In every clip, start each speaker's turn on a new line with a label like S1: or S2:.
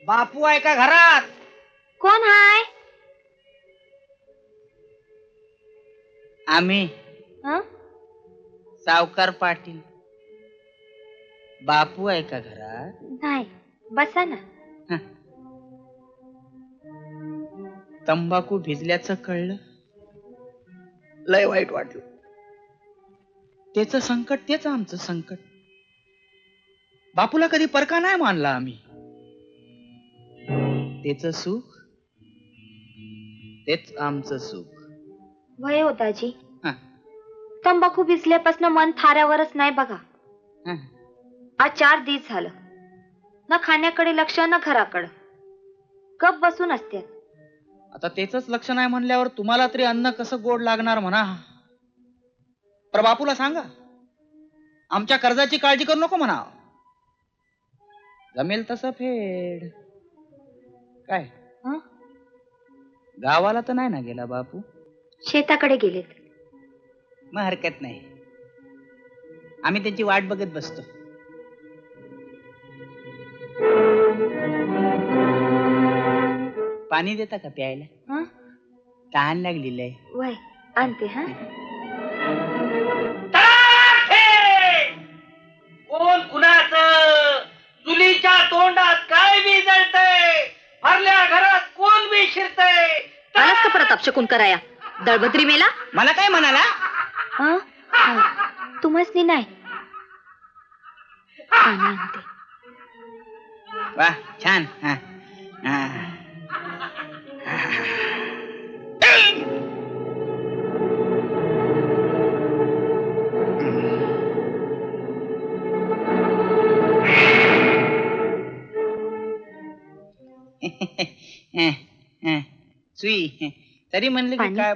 S1: बापू आहे का घरात?
S2: कोण हाय?
S1: आम्ही सावकार पाटील. बापू आहे का घरात?
S2: नाही, बसा ना.
S1: तंबाखू भिजल्याचं कळलं, लय वाईट वाटलं. त्याच संकट तेच आमचं संकट. बापूला कधी परका नाही मानला आम्ही. त्याच सुख तेच आमचं सुख.
S2: वय होताजी, तंबाखू भिजल्यापासून मन थाऱ्यावरच नाही बघा. आज 4 दिवस झालं, ना खाण्याकडे लक्ष ना घराकडं. गप बसून असते.
S1: आता त्याच लक्ष नाही म्हणल्यावर तुम्हाला तरी अन्न कसं गोड लागणार म्हणा. पर बापूला सांगा, आमच्या कर्जाची काळजी करू नको म्हणा. जमेल तसं फेड. काय गावाला तर नाही ना गेला बापू?
S2: शेताकडे गेलेत.
S1: मग हरकत नाही, आम्ही त्यांची वाट बघत बसतो. पाणी देता का प्यायला? तहान लागलेलं आहे.
S2: वय आणते.
S3: कोण कुणाचं? चुलीच्या तोंडात काय बी जळतंय, भरल्या घरात कोण बी शिरतंय.
S2: आलास का परत अपशकून कराया? दळबद्री मेला.
S1: मला काय म्हणाला?
S2: तुम्हाच नाही. पाणी आणते.
S1: वा छान. सुई तरी म्हणले की काय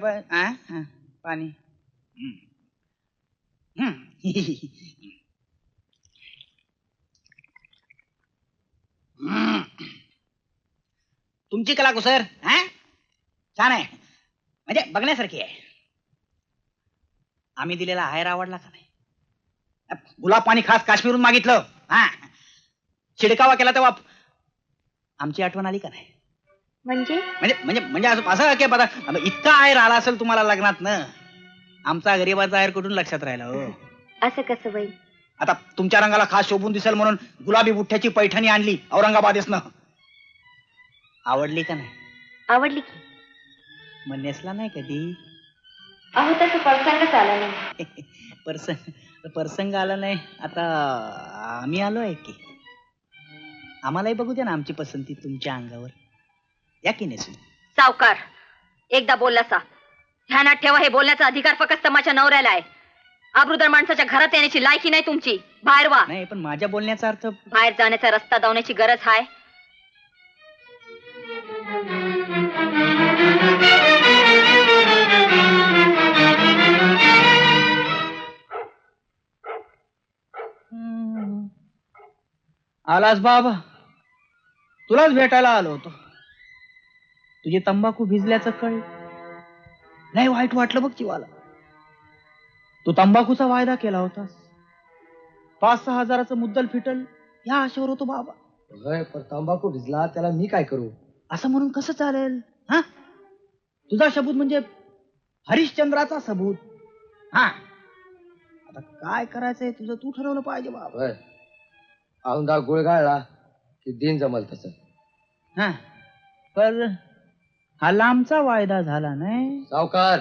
S1: पाणी. तुमची कला कुसर छान आहे, म्हणजे बघण्यासारखी आहे. आम्ही दिलेला आहेर आवडला का नाही? गुलाब पाणी खास काश्मीरून मागितलं, शिडकावा केला तेव्हा आमची आठवण आली का नाही?
S2: म्हणजे
S1: म्हणजे म्हणजे असं की बघा, इतका आहेर आला असेल तुम्हाला लग्नात ना, आमचा गरीबाचा आहेर कुठून लक्षात राहिला हो?
S2: असं कसं बाई?
S1: आता तुमच्या रंगाला खास शोभून दिसेल म्हणून गुलाबी बुठ्ठ्याची पैठणी आणली औरंगाबादेसनं. आवडली का नाही?
S2: आवडली की.
S1: मग नेसला नाही कधी?
S2: अहो तसं प्रसंगच आला नाही.
S1: प्रसंग आला नाही. आता आम्ही आलो आहे की, आम्हालाही बघू द्या ना आमची पसंती तुमच्या अंगावर. या की नेसून.
S2: सावकार, एकदा बोललासा ध्यानात ठेवा, हे बोलण्याचा अधिकार फक्त माझ्या नवऱ्याला आहे. आबरूदार माणसाच्या घरात येण्याची लायकी नाही तुमची. बाहेर वा.
S1: नाही, पण माझ्या बोलण्याचा अर्थ, बाहेर
S2: जाण्याचा रस्ता दावण्याची गरज आहे.
S1: आलास बाबा, तुलाच भेटायला आलो होतो. तुझे तंबाखू भिजल्याचं कळ नाही, वाईट वाटलं बघ जीवाला. तू तंबाखूचा वायदा केला होतास, 5-6 हजाराचं मुद्दल फिटल या आशेवर होतो बाबा.
S4: पण तंबाखू भिजला त्याला मी काय करू?
S1: असं म्हणून कसं चालेल? तुझा सबूत म्हणजे हरिश्चंद्राचा सबूत. आता काय करायचंय तुझं तू ठरवलं पाहिजे बाबा.
S4: औंधा गुळगाळला की दिन जमल तसं.
S1: पण हा लांबचा वायदा झाला नाही.
S4: सावकार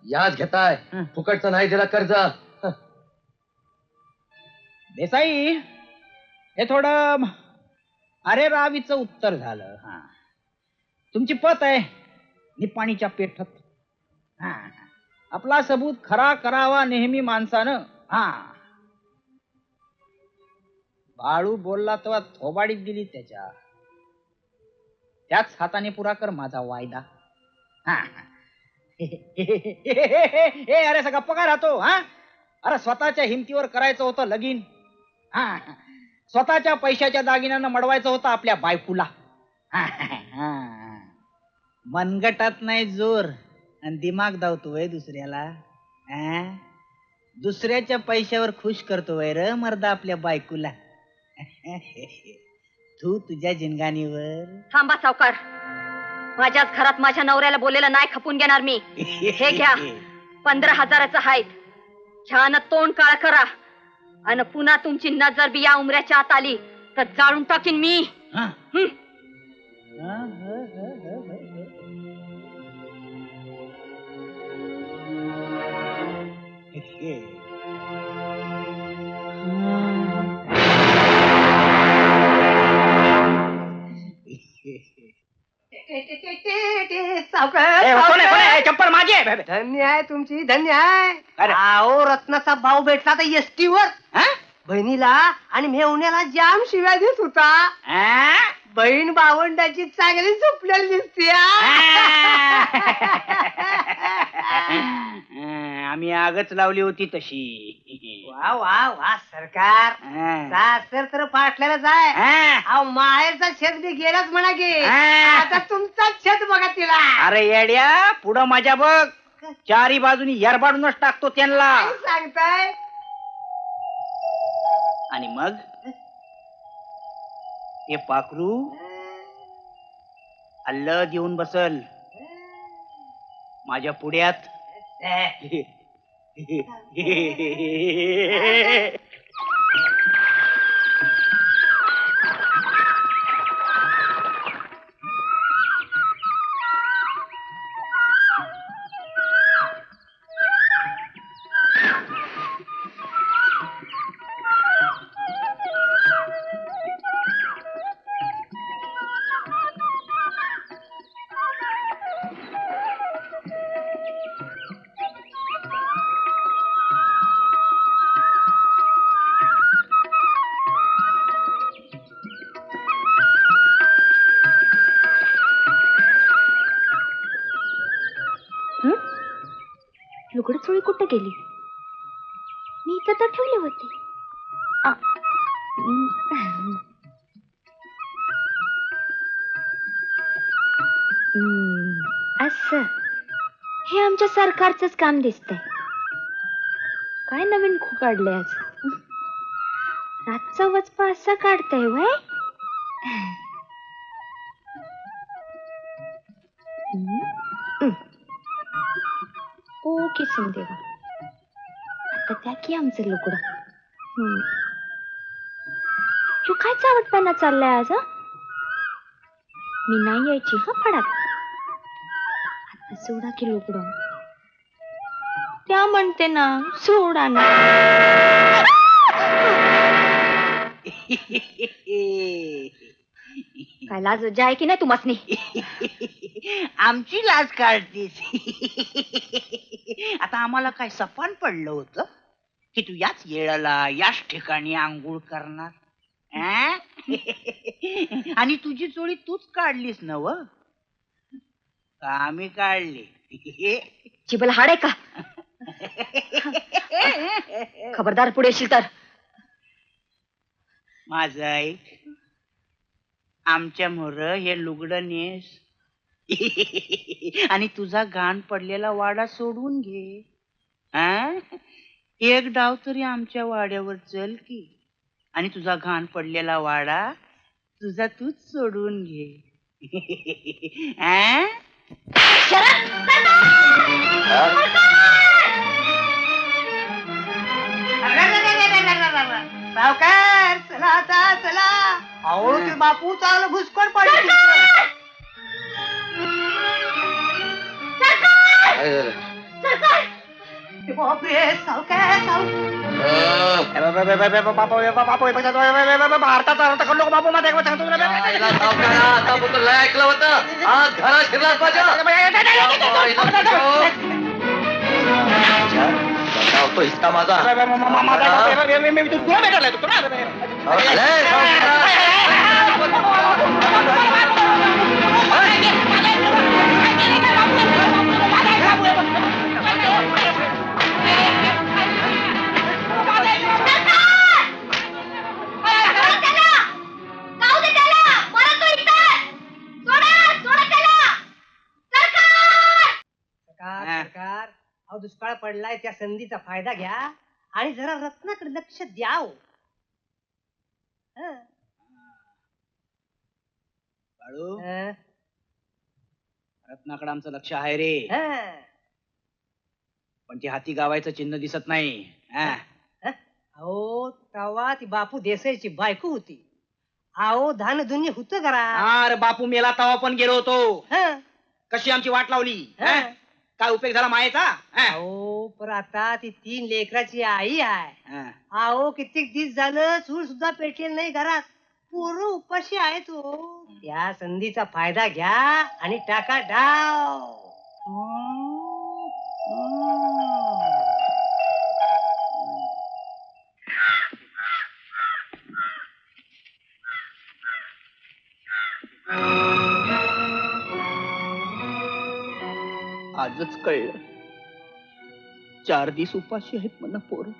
S4: याच घेताय, फुकटचं नाही दिला कर्ज.
S1: देसाई, हे थोडं अरे रावीचं उत्तर झालं. तुमची पत आहे निपाणीच्या पेठत. आपला सबूत खरा करावा नेहमी माणसानं. बाळू बोलला तेव्हा थोबाडीत दिली त्याच्या. त्याच हाताने पुरा कर माझा वायदा. अरे सगळा गप्पा काय राहतो? अरे स्वतःच्या हिमतीवर करायचं होतं लगीन. स्वतःच्या पैशाच्या दागिन्यानं मडवायचं होतं आपल्या बायकोला. मनगटात नाही जोर आणि दिमाग धावतोय दुसऱ्याला. दुसऱ्याच्या पैशावर खुश करतोय र मर्दा आपल्या बायकोला. तू तुझ्या जिनगानीवर.
S2: थांबा सावकार, माझ्याच घरात माझ्या नवऱ्याला बोलेलं नाही खपून घेणार मी. हे घ्या, 15,000चं आहेत. ह्यानं तोंड काळ करा आणि पुन्हा तुमची नजर बी या उमऱ्याच्या आत आली तर जाळून टाकीन मी.
S1: हा.
S2: हं.
S1: हा, हा, हा, हा, हा. चप्पल माझी आहे.
S5: धन्य आहे तुमची, धन्य आहे.
S1: अरे.
S5: अहो रत्नाचा भाऊ भेटला तर एसटी वर बहिणीला आणि मेवण्याला जाम शिव्या देत होता. बहीण भावंडाची चांगली झोपलेली दिसते.
S1: आम्ही आगच लावली होती तशी.
S5: वा वा वा सरकार. सासर तर पाटल्याला जाय. अहो माहेरचा छेद बी गेलाच म्हणा की. आता तुमचा छेद बघा तिला.
S1: अरे येड्या, पुढं माझ्या बघ, चारी बाजूनी यरबाडूनच टाकतो त्यांना.
S5: काय सांगताय?
S1: आणि मग हे पाखरू अल्लद येऊन बसल माझ्या पुढ्यात.
S2: लुगडं चोळी कुठं गेली? मी इथं तर ठेवले होते. आ, असं हे आमच्या सरकारचंच काम दिसतंय. काय नवीन खू काढले आज? रातचा वचपा असा काढताय वय? ओ किसून देवा, आता त्या की आमचं लुगडं. तू काय चावटपणा चाललाय आज? मी नाही यायची हा फडात. आता सोडा की लुगडं. त्या म्हणते ना सोडा ना. काय लाज आहे की नाही तुम्हासनी?
S1: आमची लाज काढतीस. आता आम्हाला काय सपान पडलं होतं की तू याच येळाला याच ठिकाणी आंघोळ करणार? आणि तुझी चोळी तूच काढलीस नव? आम्ही काढली?
S2: जिबल हाड आहे का? खबरदार पुढे येशील तर.
S1: माझं ऐक, आमच्या मोर हे लुगडं नेस आणि तुझा घाण पडलेला वाडा सोडून घे. एक डाव तरी आमच्या वाड्यावर चल की, आणि तुझा घाण पडलेला वाडा तुझा तूच सोडून घे.
S5: सावकार चला आता चला. अहो ते बापू चांगलं घुसखोर पडले. बापरे सावकार
S4: ऐकलं होतं आज घरात शिरलाच तो हिस्सा माझा.
S5: सरकार अहो दुष्काळ पडलाय, त्या संधीचा फायदा घ्या आणि जरा रत्नाकडे लक्ष द्याव.
S1: बाळू
S5: हं?
S1: रत्नाकडे आमचं लक्ष आहे रे,
S5: हं.
S1: पण ती हाती गावायचं चिन्ह दिसत नाही.
S5: अहो तवा ती बापू देसाईची बायको होती. अहो धानधुन्य होतं करा.
S1: अरे बापू मेला तवा पण गेलो होतो.
S5: हं.
S1: कशी आमची वाट लावली.
S5: हं.
S1: काय उपयोग झाला मायेचा.
S5: अहो पण आता ती 3 लेकराची आई आहे. अहो कित्येक दिवस झालं चूल सुद्धा पेटलेलं नाही घरात. पोरं उपाशी आहे तो. त्या संधीचा फायदा घ्या आणि टाका डाव.
S1: आजच कळलं, 4 दिवस उपाशी आहेत म्हणा पोरं.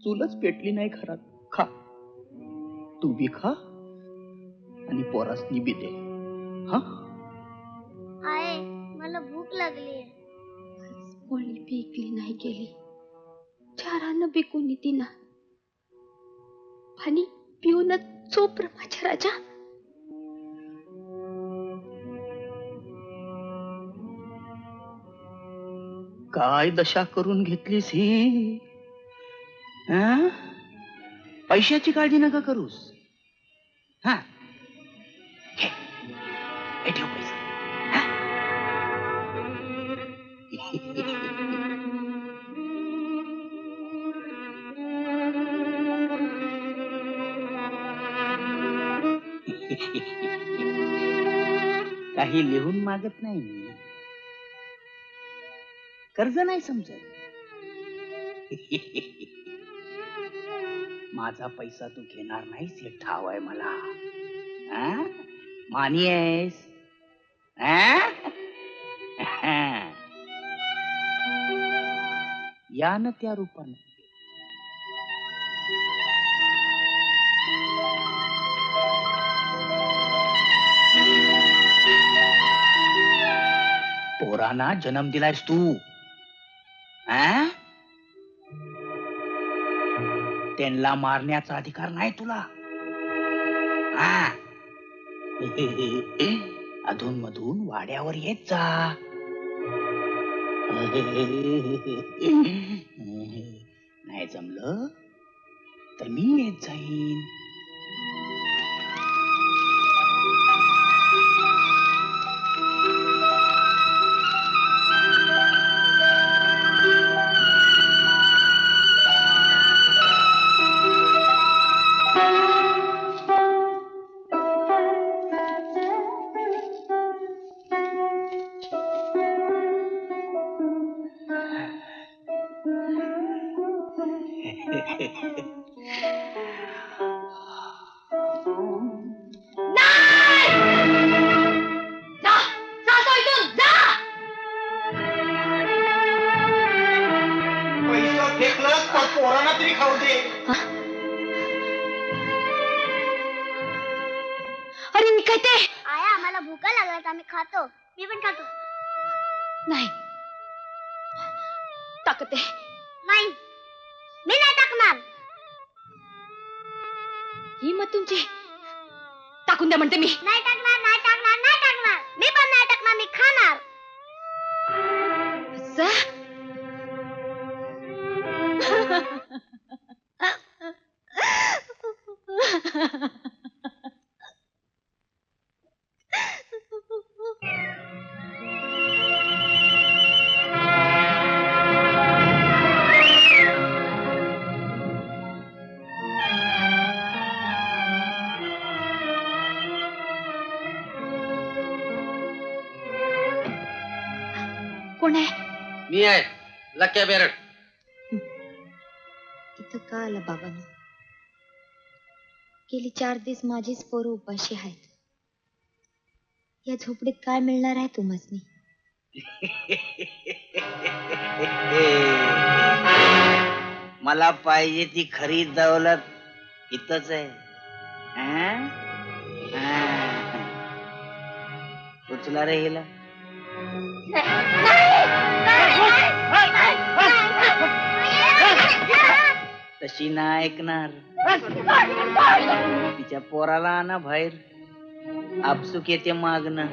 S1: चूलच पेटली नाही घरात. खा, तू बी खा आणि पोरासनी बी दे. हा,
S6: आहे मला भूक लागली.
S2: पोळी पिकली नाही गेली, चारानं बिकून तिना पाणी पिऊनच चोप रे माझ्या राजा.
S1: काय दशा करून घेतलीस ही. पैशाची काळजी नका करूस. हा, घे. हे ठेव पैसा. हा? काही लिहून मागत नाही मी. कर्ज नाही समजत. माझा पैसा तू घेणार नाहीस हे ठाव आहे मला. मानी आहेस. या न त्या रूपानं. पोरांना जन्म दिलायस तू. त्यांना मारण्याचा अधिकार नाही तुला. अधून मधून वाड्यावर येत जा. नाही जमलं तर मी येत जाईन.
S2: अरे मी काय ते.
S6: आया आम्हाला भूका लागल्यात आम्ही खातो. मी पण खातो.
S2: नाही टाकते.
S6: नाही मी नाही टाकणार.
S2: ही मग तुमची टाकून द्या म्हणते मी.
S6: नाही टाकणार नाही टाकणार नाही टाकणार. मी पण नाही टाकणार. मी खाणार.
S2: कोण आहे.
S3: मी आहे लक्या बेरड.
S2: इथं का आला बाबांनो. गेली 4 दिवस माझीच पोरं उपाशी आहेत. या झोपडीत काय मिळणार आहे तुम्हासनी.
S1: मला पाहिजे ती खरी दौलत इथंच आहे. उचला रे हिला. तशी ना ऐकणार. तिच्या पोराला आणा बाहेर. आपसुक येते मागणं.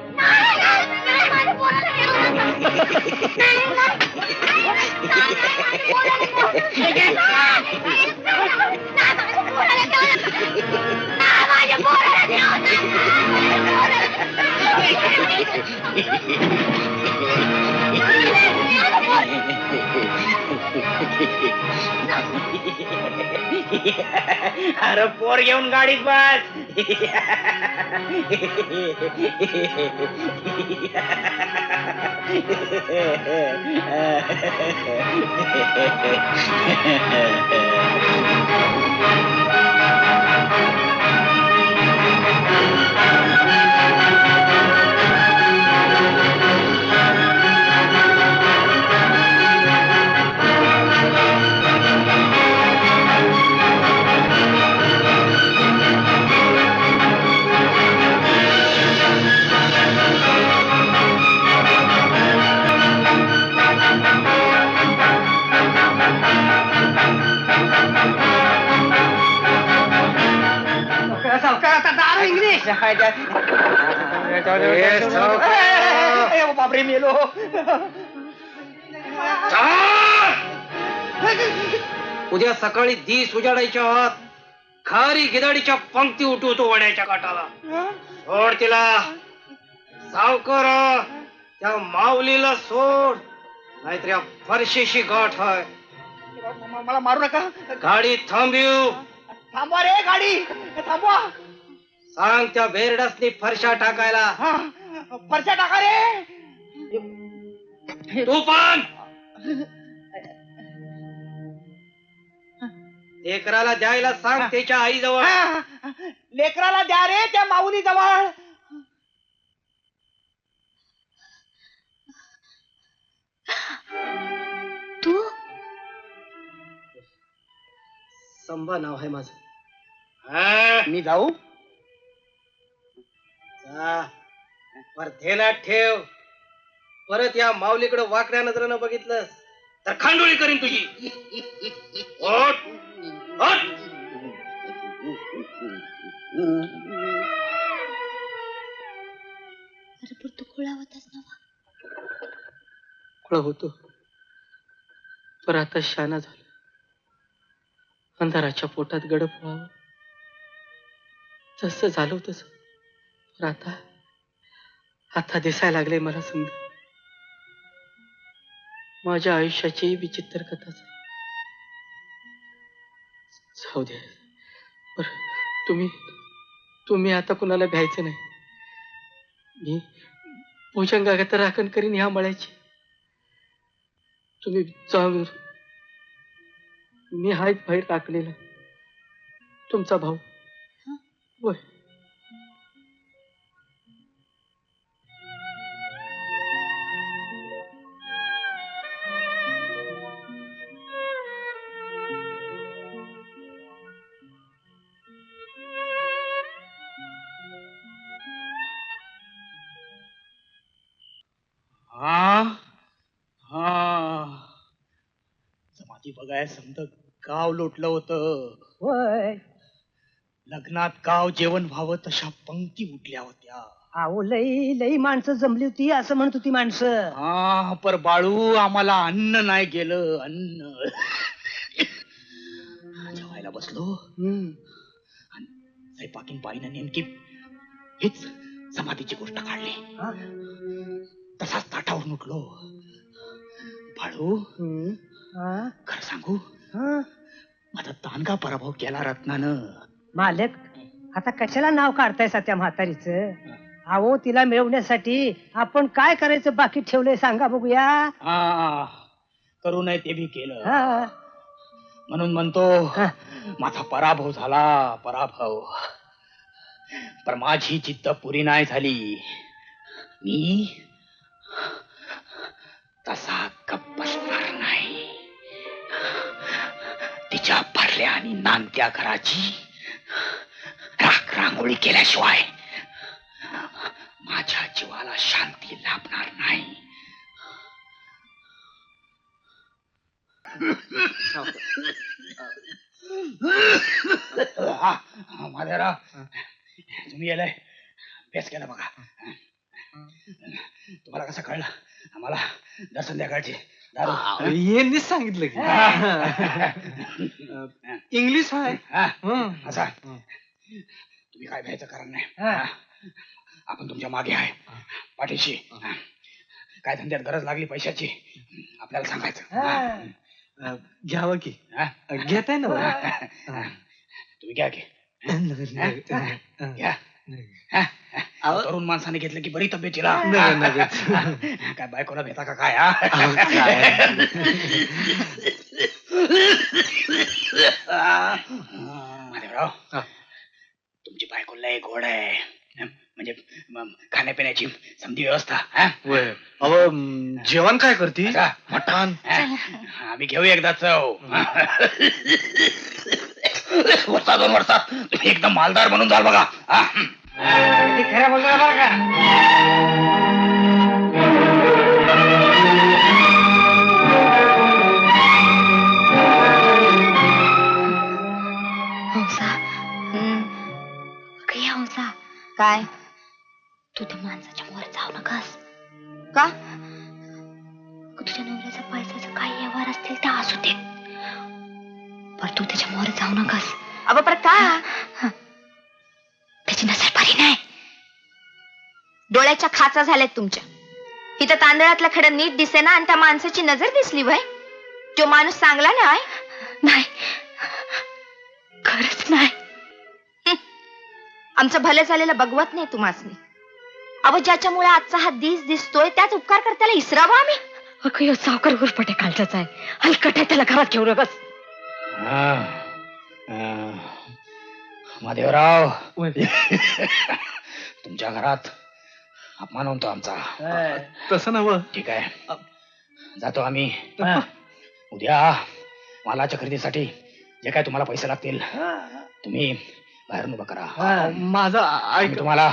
S3: अरे पोर घेऊन गाडीत बस.
S5: सावकार आता दारू इंग्लिश.
S1: बापरे मेलो.
S3: उद्या सकाळी दिस उजाडायच्या आत खारी गिदाडीच्या पंक्ती उठवतो वड्याच्या काठाला. सोड तिला. सावकार त्या माऊलीला सोड, नाहीतर या फरशीशी गाठ आहे.
S1: मला मारू नका.
S3: गाडी थांबव.
S1: थांबवा रे गाडी, थांबवा.
S3: सांग त्या बेरडासनी फरशा टाकायला.
S1: परशा टाका रे.
S3: तू पण लेकराला द्यायला सांग त्याच्या आईजवळ.
S1: लेकराला द्या रे त्या माऊली जवळ.
S2: तू
S3: संभा नाव आहे माझं.
S1: मी जाऊ.
S3: पर ध्यानात ठेव, परत या माऊलीकडे वाकड्या नजरेनं बघितलंस तर खांडोळी करीन तुझी. ओठ, ओठ.
S2: तू खुळा होतास ना.
S3: खुळा होतो, पर आता शाना झालो. अंधाराच्या पोटात गडप व्हावं जसं झालं तसं. पर आता दिसायला लागले मला समज. माझ्या आयुष्याची विचित्र कथाच आहे. जाऊ दे. पर तुम्ही आता कुणाला भ्यायचं नाही. मी भुजंगागत राखण करीन ह्या मळ्याची. तुम्ही जाऊन. मी हायच बाहेर टाकलेला तुमचा भाऊ. होय.
S1: समाधी बघाय समजा गाव लोटलं होतं.
S5: होय.
S1: लग्नात गाव जेवण व्हावं तशा पंक्ती उठल्या होत्या.
S5: अहो लई लई माणसं जमली होती असं म्हणत होती माणसं.
S1: हा, पर बाळू आम्हाला अन्न नाही गेलं. अन्न. जेवायला बसलो. आणि स्वयंपाकीन बाईनं नेमकी हीच समाधीची गोष्ट काढली. तसाच ताटावरून उठलो. बाळू, खरं सांगू, माझा दानगा पराभव केला रत्नानं.
S5: मालक, आता कशाला नाव काढताय त्या म्हातारीचं? अहो तिला मिळवण्यासाठी आपण काय करायचं बाकी ठेवलंय सांगा बघूया.
S1: करू नये ते बी केलं.
S5: हा.
S1: म्हणून म्हणतो माझा पराभव झाला. पराभव. पण माझी जिद्द पुरी नाही झाली. मी तसा गप्प बसणार नाही. तिच्या भरल्या आणि नांदत्या घराची राख रांगोळी केल्याशिवाय माझ्या जीवाला शांती लाभणार नाही. माधेराव, तुम्ही गेलाय बेस केलं बघा. तुम्हाला कसं कळलं? आम्हाला दर संध्याकाळची दारू.
S7: यांनीच सांगितलं की इंग्लिश आहे.
S1: असा तुम्ही काय भ्यायचं कारण नाही. आपण तुमच्या मागे आहे, पाठीशी. काय धंद्यात गरज लागली पैशाची आपल्याला सांगायचं.
S7: घ्यावं की घेताय ना.
S1: तुम्ही घ्या की घ्या. तरुण माणसाने घेतलं की बरी तब्येतीला. काय बायकोला भेटा का काय? माधवराव, तुमची बायको लय गोड आहे. म्हणजे खाण्यापिण्याची समधी व्यवस्था.
S7: अहो जेवण काय करती? मटण.
S1: आम्ही घेऊ एकदा चव. वर्षा 2 वर्षात तुम्ही एकदम मालदार म्हणून जाल बघा.
S5: खरं बोलतो बरं का?
S2: हंसा हंसा काय तू त्या माणसाच्या मोर जाऊ नकास. का? तुझ्या नवऱ्याचा पैशाचं काही व्यवहार असतील त्या असू दे, पण तू त्याच्या मोर जाऊ नकास. अगं पर का? त्याची नजर बरी नाही. डोळ्याच्या खाचा झाल्यात तुमच्या. इथं तांदळातला खडा नीट दिसे ना, आणि त्या माणसाची नजर दिसली भाई. तो माणूस चांगला नाही. खरंच नाही. आमचं भलं झालेलं बघवत नाही तुम्हासनी. अव ज्याच्यामुळे आजचा हा दिसतोय त्याच उपकार करताना इसरावा आम्ही. अगं सावकार गुरपटे खालचाच आहे, हलकट आहे, त्याला घरात घेऊ नकस.
S1: महादेवराव, तुमच्या घरात अपमान होतो आमचा.
S7: तसं नव.
S1: ठीक आहे, जातो आम्ही. उद्या मालाच्या खरेदीसाठी जे काय तुम्हाला पैसे लागतील तुम्ही बाहेरून उभं करा.
S7: माझं
S1: आम्ही तुम्हाला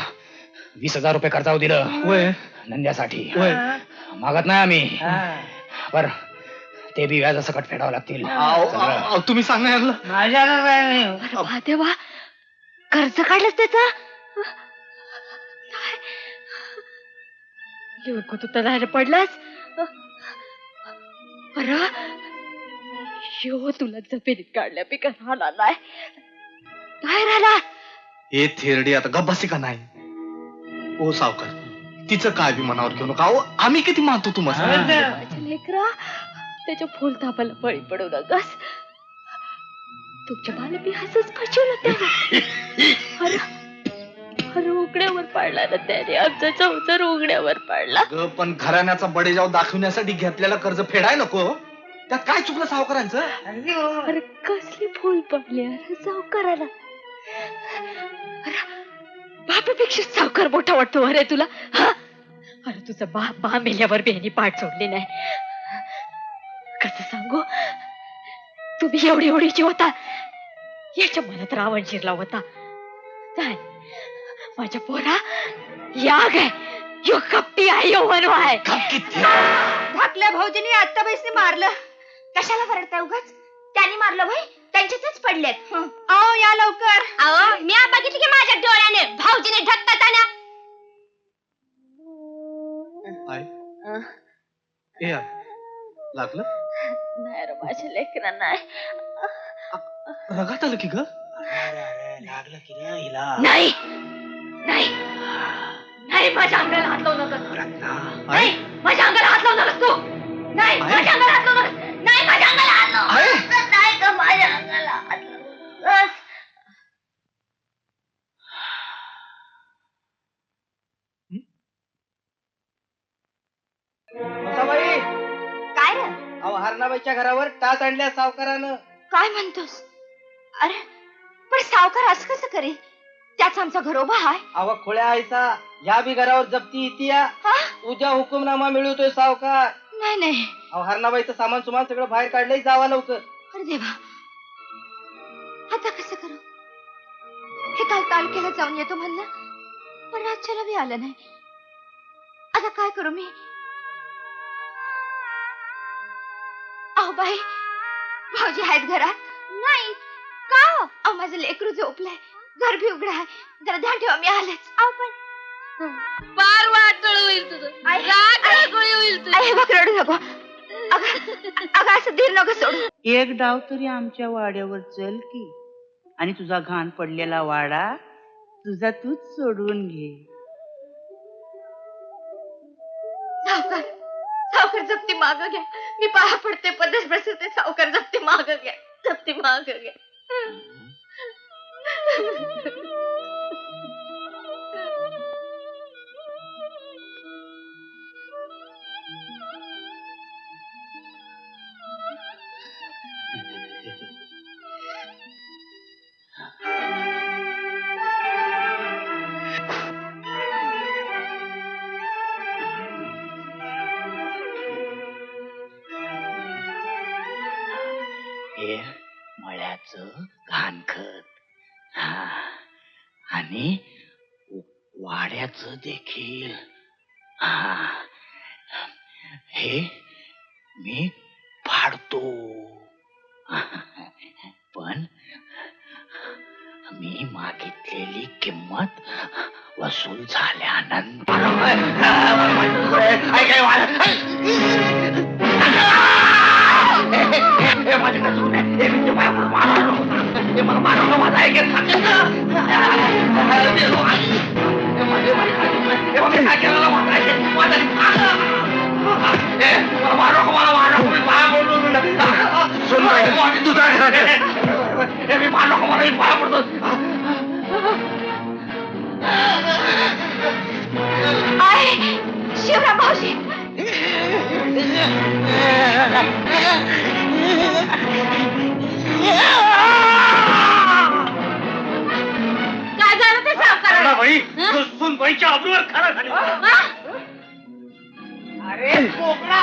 S1: 20,000 रुपये कर्जाऊ दिलं नंद्यासाठी. मागत नाही आम्ही, पर ते बी व्याज सकट फेडावं लागतील.
S7: तुम्ही सांगा.
S5: माझ्या
S2: देवा, कर्ज काढलंच त्याच? तू तर पडलास. तुला जमिनीत काढल्या पिका राहणार नाही. काय राहिला?
S7: हे थेरडी आता गप्पासी का नाही? ओ सावकार, तिचं काय बी मनावर घेऊ नका. आम्ही किती मानतो तुम्हाला.
S2: लेकरा, त्याच्या फुल तापाला बळी पडू नकास. तुमच्या बाला बी हसच फसवलं त्याला. अरे उघड्यावर पाडला ना त्याने. आमचा चौचर उघड्यावर पाडला.
S7: पण घराण्याचा बडेजाव दाखवण्यासाठी घेतलेला कर्ज फेडाय नको. त्यात काय चुकलं सावकारांचं?
S2: अरे कसली फुल पडली अरे सावकाराला. बापापेक्षा सावकार मोठा वाटतो अरे तुला. अरे तुझा बा मेल्यावर बेनी पाठ सोडली नाही. कसं सांगू, तुम्ही एवढी होता, याच्या मनात रावण शिरला होता. माझ्या पोरा याग आहे, यो कपटी आहे, यो वनवा आहे. धाकल्या भाऊजीने आत्ता बैसने मारलं. कशाला वरडताय उगाच? त्यांनी मारलं भाई, त्यांच्यातच पडलेत. आओ या लवकर.
S6: अहो मी बघितलं की माझ्या डोळ्याने भाऊजीने ढकलताना.
S7: लागलं
S2: नाही रे माझ्या लेकरांना.
S7: रगात आलं की ग?
S1: लागलं की नाही हिला?
S2: नाही नाही, माझ्या अंगाला हात लावू नका. नाही, माझ्या अंगाला हात लावू नका तू. नाही, माझ्या अंगाला हात लावू नका. नाही, माझ्या अंगाला हात लावू नका. नाही का माझ्या अंगाला हात लावू नका.
S1: बाई,
S2: काय रे?
S1: अहो हरणाबाईच्या घरावर टाच आणल्या सावकारानं.
S2: काय म्हणतोस? अरे पण सावकार असं कसं करेल? त्याच आमचा घरोबा आहे.
S1: अहो खोळ्या आयसा, या बी घरावर जप्ती इतिया. उद्या हुकुमनामा मिळवतोय सावकार.
S2: नाही.
S1: अहो हरणाबाईचं सामान सुमान सगळं बाहेर काढलंय, जावा लवकर.
S2: अरे देवा, आता कसं करू? हे काल तालुक्याला जाऊन येतो म्हणलं, पण राज्याला बी आलं नाही. आता काय करू मी? अहो बाई, भाऊजी आहेत घरात? नाही. का? अहो माझं लेकरू झोपलंय, घर भी उघड आहे, जरा ध्यान ठेवा, मी आलेच. अहो पण
S8: फार वाटळ होईल तुझं, रागोळी होईल तुझं.
S2: हे बघ रडू नको. अगं असं धीर नको सोडू.
S1: एक डाव तरी आमच्या वाड्यावर चल की, आणि तुझा घाण पडलेला वाडा तुझा तूच सोडवून घे.
S2: सावकार, सावकार जप्ती माग घ्या. मी पाया पडते, पदच बसते. सावकार जप्ती माग घ्या, जप्ती माग घ्या.
S1: हे मळ्याचं घाणखत, आणि वाड्याचं देखील. हे मी फाडतो, पण मी मागितलेली किंमत वसूल झाल्यानंतर.
S2: शिवराम भाऊजी,
S8: काय झालं ते सावकार?
S3: सुनबाईच्या अब्रूवर खरा झाली.
S5: अरे कोकणा